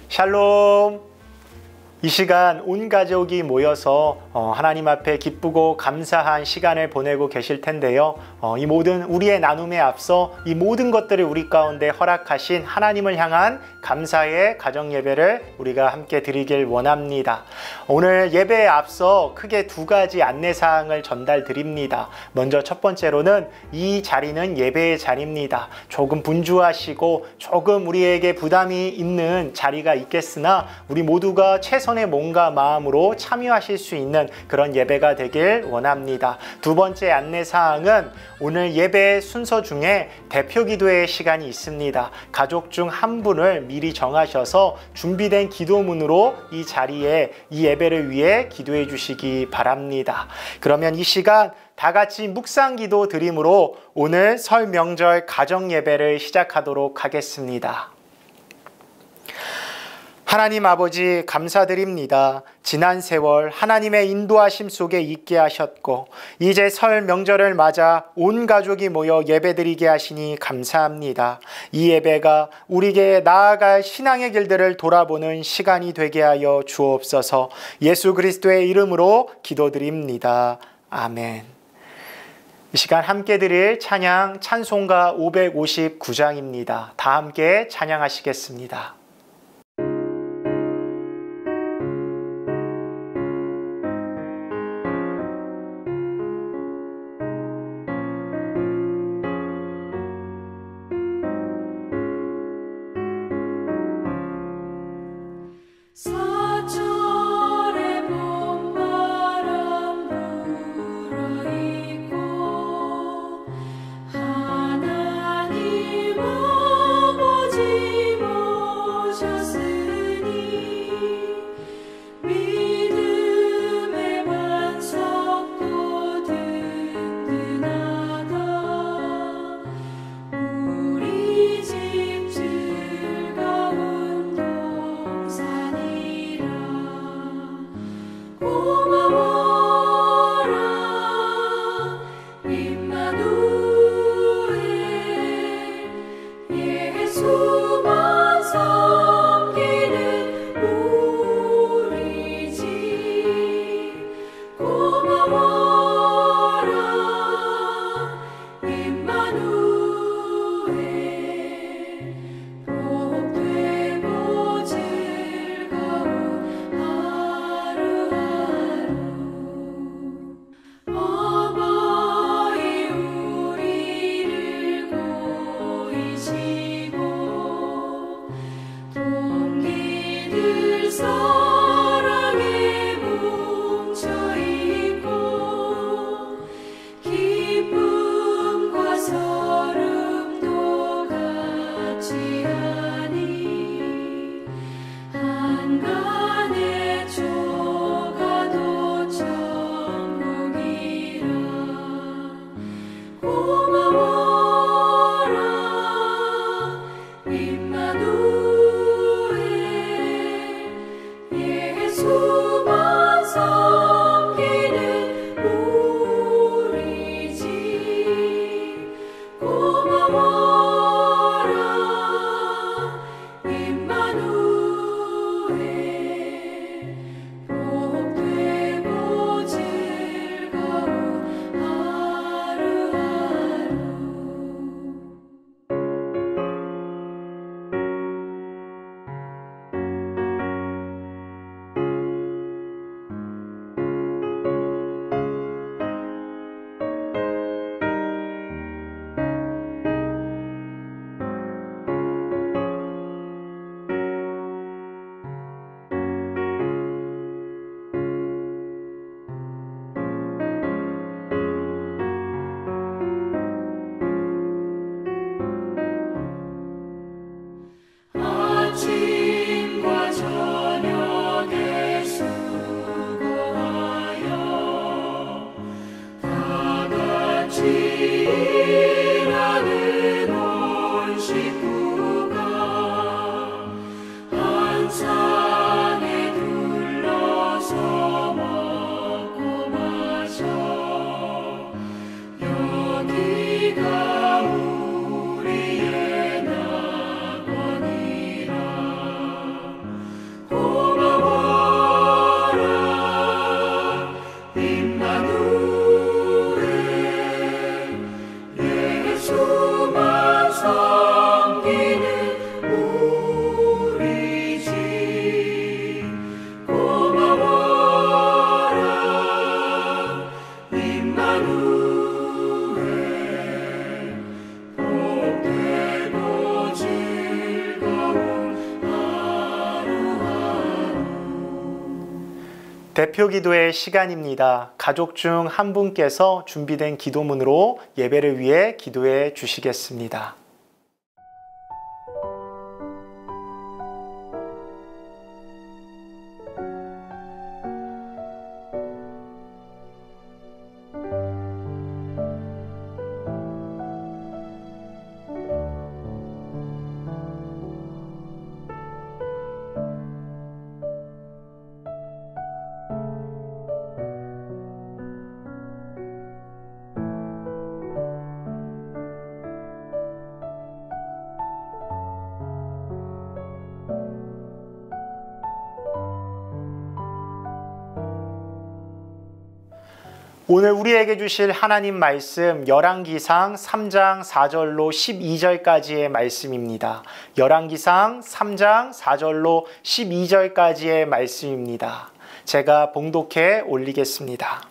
샬롬! 이 시간 온 가족이 모여서 하나님 앞에 기쁘고 감사한 시간을 보내고 계실 텐데요. 이 모든 우리의 나눔에 앞서 이 모든 것들을 우리 가운데 허락하신 하나님을 향한 감사의 가정 예배를 우리가 함께 드리길 원합니다. 오늘 예배에 앞서 크게 두 가지 안내사항을 전달드립니다. 먼저 첫 번째로는 이 자리는 예배의 자리입니다. 조금 분주하시고 조금 우리에게 부담이 있는 자리가 있겠으나 우리 모두가 최선의 몸과 마음으로 참여하실 수 있는 그런 예배가 되길 원합니다. 두 번째 안내사항은 오늘 예배 순서 중에 대표 기도의 시간이 있습니다. 가족 중 한 분을 미리 정하셔서 준비된 기도문으로 이 자리에 이 예배를 위해 기도해 주시기 바랍니다. 그러면 이 시간 다 같이 묵상 기도 드림으로 오늘 설 명절 가정 예배를 시작하도록 하겠습니다. 하나님 아버지 감사드립니다. 지난 세월 하나님의 인도하심 속에 있게 하셨고 이제 설 명절을 맞아 온 가족이 모여 예배드리게 하시니 감사합니다. 이 예배가 우리에게 나아갈 신앙의 길들을 돌아보는 시간이 되게 하여 주옵소서. 예수 그리스도의 이름으로 기도드립니다. 아멘. 이 시간 함께 드릴 찬양 찬송가 559장입니다. 다 함께 찬양하시겠습니다. 하나님 아버지 대표 기도의 시간입니다. 가족 중 한 분께서 준비된 기도문으로 예배를 위해 기도해 주시겠습니다. 오늘 우리에게 주실 하나님 말씀 열왕기상 3장 4절로 12절까지의 말씀입니다. 열왕기상 3장 4절로 12절까지의 말씀입니다. 제가 봉독해 올리겠습니다.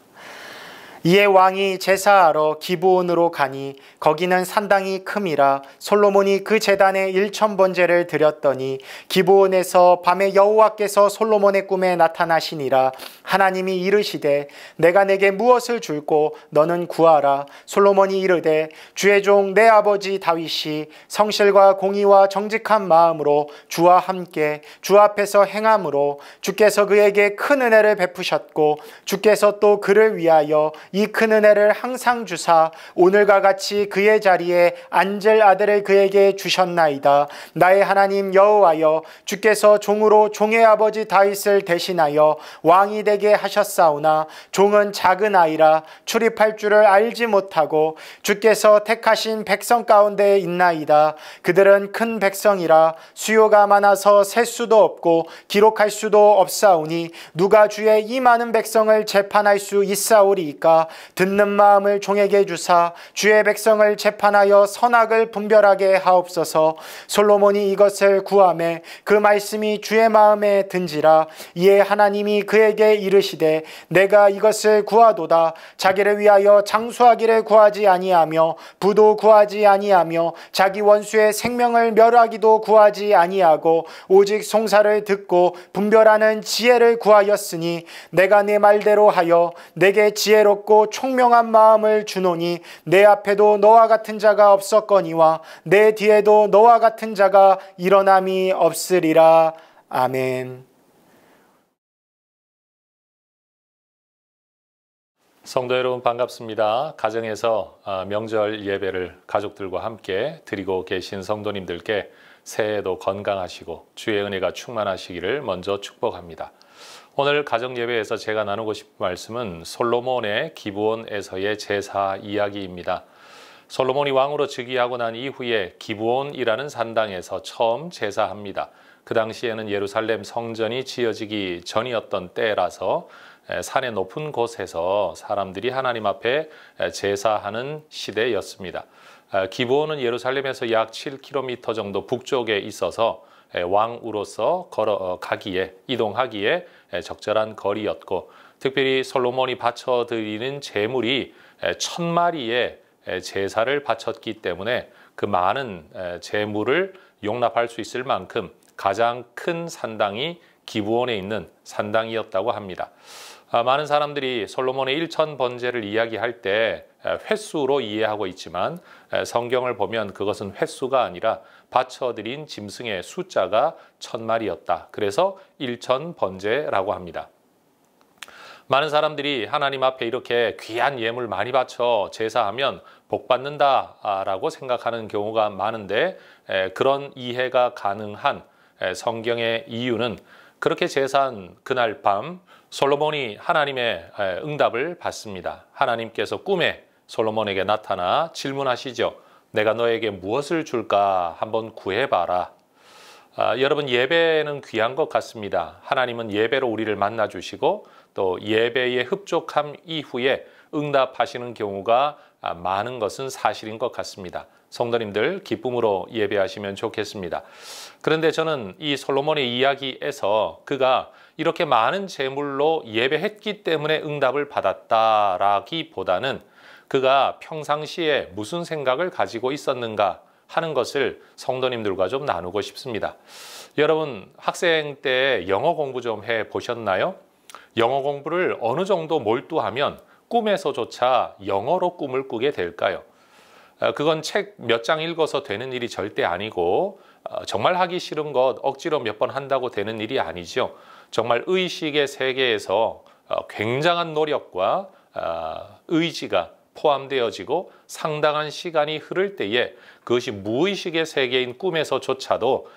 이에 왕이 제사하러 기브온으로 가니 거기는 산당이 큼이라 솔로몬이 그 제단에 1000번제를 드렸더니 기브온에서 밤에 여호와께서 솔로몬의 꿈에 나타나시니라. 하나님이 이르시되 내가 내게 무엇을 줄꼬 너는 구하라. 솔로몬이 이르되 주의 종 내 아버지 다윗이 성실과 공의와 정직한 마음으로 주와 함께 주 앞에서 행함으로 주께서 그에게 큰 은혜를 베푸셨고 주께서 또 그를 위하여 이 큰 은혜를 항상 주사 오늘과 같이 그의 자리에 앉을 아들을 그에게 주셨나이다. 나의 하나님 여호와여 주께서 종으로 종의 아버지 다윗을 대신하여 왕이 되게 하셨사오나 종은 작은 아이라 출입할 줄을 알지 못하고 주께서 택하신 백성 가운데 있나이다. 그들은 큰 백성이라 수요가 많아서 셀 수도 없고 기록할 수도 없사오니 누가 주의 이 많은 백성을 재판할 수 있사오리이까. 듣는 마음을 종에게 주사 주의 백성을 재판하여 선악을 분별하게 하옵소서. 솔로몬이 이것을 구하매 그 말씀이 주의 마음에 든지라. 이에 하나님이 그에게 이르시되 내가 이것을 구하도다. 자기를 위하여 장수하기를 구하지 아니하며 부도 구하지 아니하며 자기 원수의 생명을 멸하기도 구하지 아니하고 오직 송사를 듣고 분별하는 지혜를 구하였으니 내가 네 말대로 하여 내게 지혜롭고 총명한 마음을 주노니 내 앞에도 너와 같은 자가 없었거니와 내 뒤에도 너와 같은 자가 일어남이 없으리라. 아멘. 성도 여러분 반갑습니다. 가정에서 명절 예배를 가족들과 함께 드리고 계신 성도님들께 새해에도 건강하시고 주의 은혜가 충만하시기를 먼저 축복합니다. 오늘 가정 예배에서 제가 나누고 싶은 말씀은 솔로몬의 기브온에서의 제사 이야기입니다. 솔로몬이 왕으로 즉위하고 난 이후에 기브온이라는 산당에서 처음 제사합니다. 그 당시에는 예루살렘 성전이 지어지기 전이었던 때라서 산의 높은 곳에서 사람들이 하나님 앞에 제사하는 시대였습니다. 기브온은 예루살렘에서 약 7km 정도 북쪽에 있어서 왕으로서 이동하기에 적절한 거리였고, 특별히 솔로몬이 바쳐드리는 제물이 1000마리의 제사를 바쳤기 때문에 그 많은 제물을 용납할 수 있을 만큼 가장 큰 산당이 기브온에 있는 산당이었다고 합니다. 많은 사람들이 솔로몬의 1000번제를 이야기할 때 횟수로 이해하고 있지만 성경을 보면 그것은 횟수가 아니라 바쳐드린 짐승의 숫자가 1000마리였다. 그래서 1000번제라고 합니다. 많은 사람들이 하나님 앞에 이렇게 귀한 예물 많이 바쳐 제사하면 복 받는다라고 생각하는 경우가 많은데, 그런 이해가 가능한 성경의 이유는 그렇게 제사한 그날 밤 솔로몬이 하나님의 응답을 받습니다. 하나님께서 꿈에 솔로몬에게 나타나 질문하시죠. 내가 너에게 무엇을 줄까 한번 구해봐라. 여러분, 예배는 귀한 것 같습니다. 하나님은 예배로 우리를 만나주시고 또 예배의 흡족함 이후에 응답하시는 경우가 많은 것은 사실인 것 같습니다. 성도님들 기쁨으로 예배하시면 좋겠습니다. 그런데 저는 이 솔로몬의 이야기에서 그가 이렇게 많은 제물로 예배했기 때문에 응답을 받았다라기보다는 그가 평상시에 무슨 생각을 가지고 있었는가 하는 것을 성도님들과 좀 나누고 싶습니다. 여러분, 학생 때 영어 공부 좀 해보셨나요? 영어 공부를 어느 정도 몰두하면 꿈에서조차 영어로 꿈을 꾸게 될까요? 그건 책 몇 장 읽어서 되는 일이 절대 아니고 정말 하기 싫은 것 억지로 몇 번 한다고 되는 일이 아니죠. 정말 의식의 세계에서 굉장한 노력과 의지가 포함되어지고 상당한 시간이 흐를 때에 그것이 무의식의 세계인 꿈에서조차도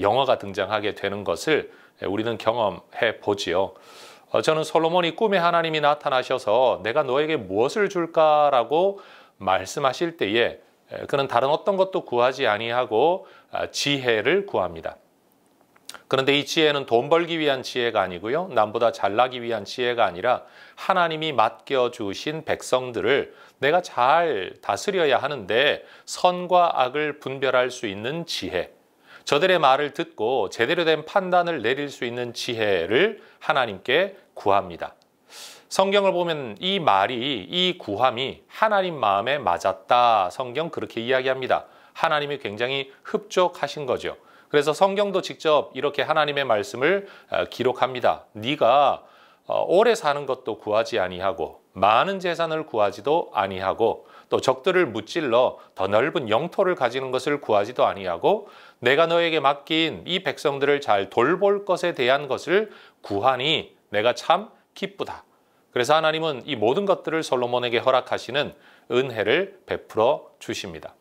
영어가 등장하게 되는 것을 우리는 경험해 보지요. 저는 솔로몬이 꿈에 하나님이 나타나셔서 내가 너에게 무엇을 줄까라고 말씀하실 때에 그는 다른 어떤 것도 구하지 아니하고 지혜를 구합니다. 그런데 이 지혜는 돈 벌기 위한 지혜가 아니고요. 남보다 잘나기 위한 지혜가 아니라 하나님이 맡겨주신 백성들을 내가 잘 다스려야 하는데 선과 악을 분별할 수 있는 지혜, 저들의 말을 듣고 제대로 된 판단을 내릴 수 있는 지혜를 하나님께 구합니다. 성경을 보면 이 말이, 이 구함이 하나님 마음에 맞았다. 성경 그렇게 이야기합니다. 하나님이 굉장히 흡족하신 거죠. 그래서 성경도 직접 이렇게 하나님의 말씀을 기록합니다. 네가 오래 사는 것도 구하지 아니하고 많은 재산을 구하지도 아니하고 또 적들을 무찔러 더 넓은 영토를 가지는 것을 구하지도 아니하고 내가 너에게 맡긴 이 백성들을 잘 돌볼 것에 대한 것을 구하니 내가 참 기쁘다. 그래서 하나님은 이 모든 것들을 솔로몬에게 허락하시는 은혜를 베풀어 주십니다.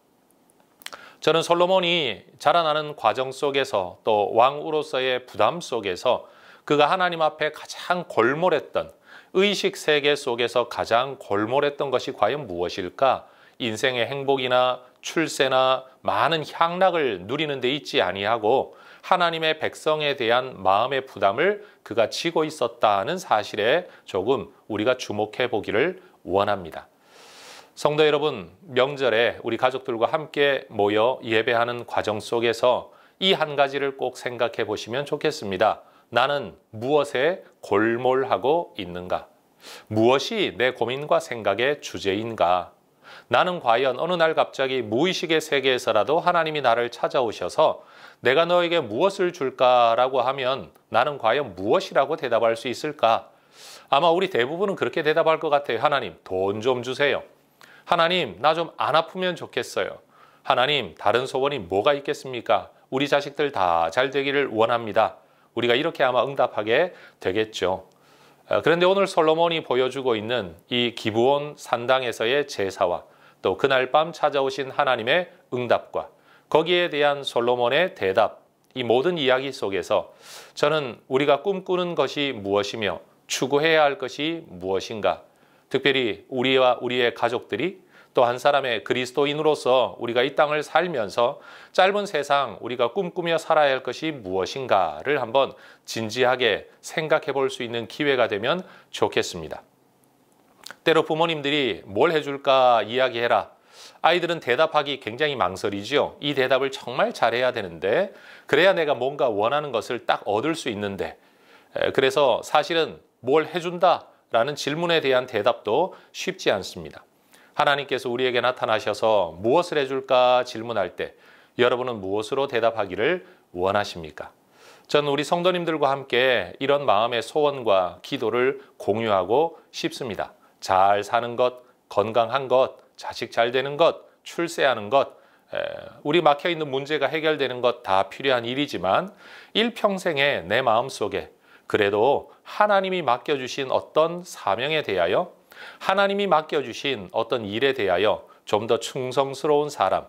저는 솔로몬이 자라나는 과정 속에서 또 왕으로서의 부담 속에서 그가 하나님 앞에 가장 골몰했던 의식 세계 속에서 가장 골몰했던 것이 과연 무엇일까? 인생의 행복이나 출세나 많은 향락을 누리는 데 있지 아니하고 하나님의 백성에 대한 마음의 부담을 그가 지고 있었다는 사실에 조금 우리가 주목해 보기를 원합니다. 성도 여러분, 명절에 우리 가족들과 함께 모여 예배하는 과정 속에서 이 한 가지를 꼭 생각해 보시면 좋겠습니다. 나는 무엇에 골몰하고 있는가? 무엇이 내 고민과 생각의 주제인가? 나는 과연 어느 날 갑자기 무의식의 세계에서라도 하나님이 나를 찾아오셔서 내가 너에게 무엇을 줄까라고 하면 나는 과연 무엇이라고 대답할 수 있을까? 아마 우리 대부분은 그렇게 대답할 것 같아요. 하나님, 돈 좀 주세요. 하나님, 나 좀 안 아프면 좋겠어요. 하나님, 다른 소원이 뭐가 있겠습니까? 우리 자식들 다 잘 되기를 원합니다. 우리가 이렇게 아마 응답하게 되겠죠. 그런데 오늘 솔로몬이 보여주고 있는 이 기브온 산당에서의 제사와 또 그날 밤 찾아오신 하나님의 응답과 거기에 대한 솔로몬의 대답, 이 모든 이야기 속에서 저는 우리가 꿈꾸는 것이 무엇이며 추구해야 할 것이 무엇인가, 특별히 우리와 우리의 가족들이 또 한 사람의 그리스도인으로서 우리가 이 땅을 살면서 짧은 세상 우리가 꿈꾸며 살아야 할 것이 무엇인가를 한번 진지하게 생각해 볼 수 있는 기회가 되면 좋겠습니다. 때로 부모님들이 뭘 해줄까 이야기해라. 아이들은 대답하기 굉장히 망설이지요. 이 대답을 정말 잘해야 되는데 그래야 내가 뭔가 원하는 것을 딱 얻을 수 있는데 그래서 사실은 뭘 해준다라는 질문에 대한 대답도 쉽지 않습니다. 하나님께서 우리에게 나타나셔서 무엇을 해줄까 질문할 때 여러분은 무엇으로 대답하기를 원하십니까? 저는 우리 성도님들과 함께 이런 마음의 소원과 기도를 공유하고 싶습니다. 잘 사는 것, 건강한 것, 자식 잘 되는 것, 출세하는 것, 우리 막혀있는 문제가 해결되는 것 다 필요한 일이지만 일평생에 내 마음속에 그래도 하나님이 맡겨주신 어떤 사명에 대하여 하나님이 맡겨주신 어떤 일에 대하여 좀 더 충성스러운 사람,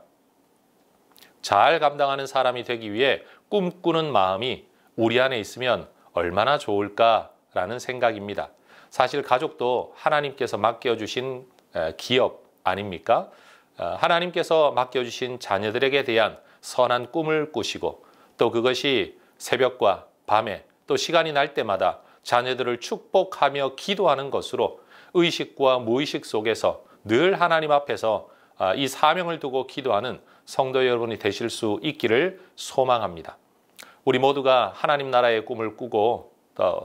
잘 감당하는 사람이 되기 위해 꿈꾸는 마음이 우리 안에 있으면 얼마나 좋을까라는 생각입니다. 사실 가족도 하나님께서 맡겨주신 기업 아닙니까? 하나님께서 맡겨주신 자녀들에게 대한 선한 꿈을 꾸시고 또 그것이 새벽과 밤에 또 시간이 날 때마다 자녀들을 축복하며 기도하는 것으로 의식과 무의식 속에서 늘 하나님 앞에서 이 사명을 두고 기도하는 성도 여러분이 되실 수 있기를 소망합니다. 우리 모두가 하나님 나라의 꿈을 꾸고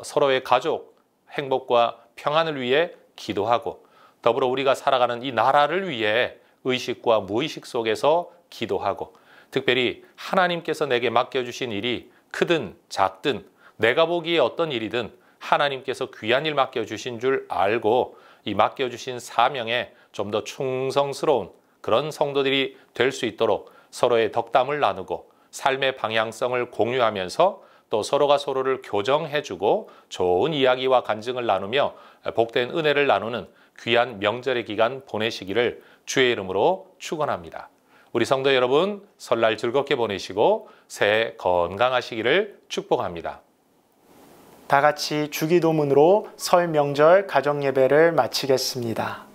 서로의 가족 행복과 평안을 위해 기도하고 더불어 우리가 살아가는 이 나라를 위해 의식과 무의식 속에서 기도하고 특별히 하나님께서 내게 맡겨주신 일이 크든 작든 내가 보기에 어떤 일이든 하나님께서 귀한 일 맡겨주신 줄 알고 이 맡겨주신 사명에 좀 더 충성스러운 그런 성도들이 될 수 있도록 서로의 덕담을 나누고 삶의 방향성을 공유하면서 또 서로가 서로를 교정해주고 좋은 이야기와 간증을 나누며 복된 은혜를 나누는 귀한 명절의 기간 보내시기를 주의 이름으로 축원합니다. 우리 성도 여러분, 설날 즐겁게 보내시고 새해 건강하시기를 축복합니다. 다 같이 주기도문으로 설 명절 가정 예배를 마치겠습니다.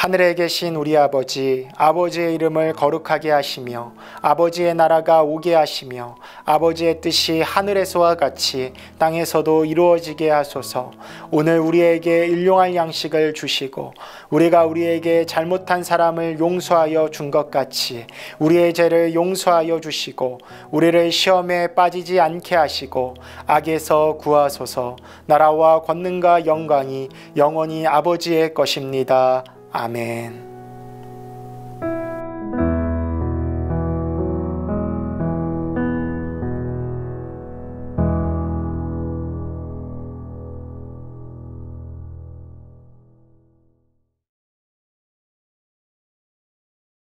하늘에 계신 우리 아버지, 아버지의 이름을 거룩하게 하시며 아버지의 나라가 오게 하시며 아버지의 뜻이 하늘에서와 같이 땅에서도 이루어지게 하소서. 오늘 우리에게 일용할 양식을 주시고 우리가 우리에게 잘못한 사람을 용서하여 준 것 같이 우리의 죄를 용서하여 주시고 우리를 시험에 빠지지 않게 하시고 악에서 구하소서. 나라와 권능과 영광이 영원히 아버지의 것입니다. 아멘.